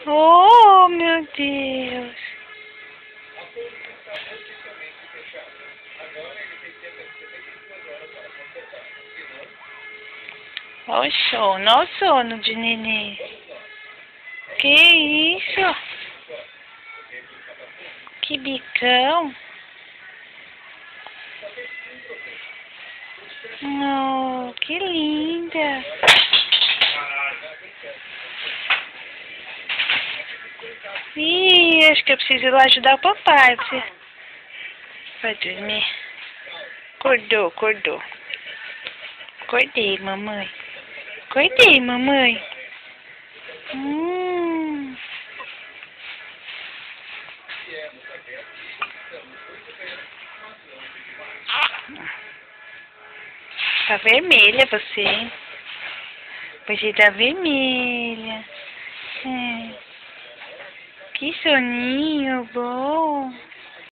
Oh, meu Deus. Olha o sono, olha o sono de nenê. Que isso? Que bicão. Oh, que linda. Ih, acho que eu preciso ir lá ajudar o papai. Vai dormir. Acordou, acordou. Acordei, mamãe. Acordei, mamãe. Tá vermelha você, hein? Você tá vermelha. É. Que soninho bom.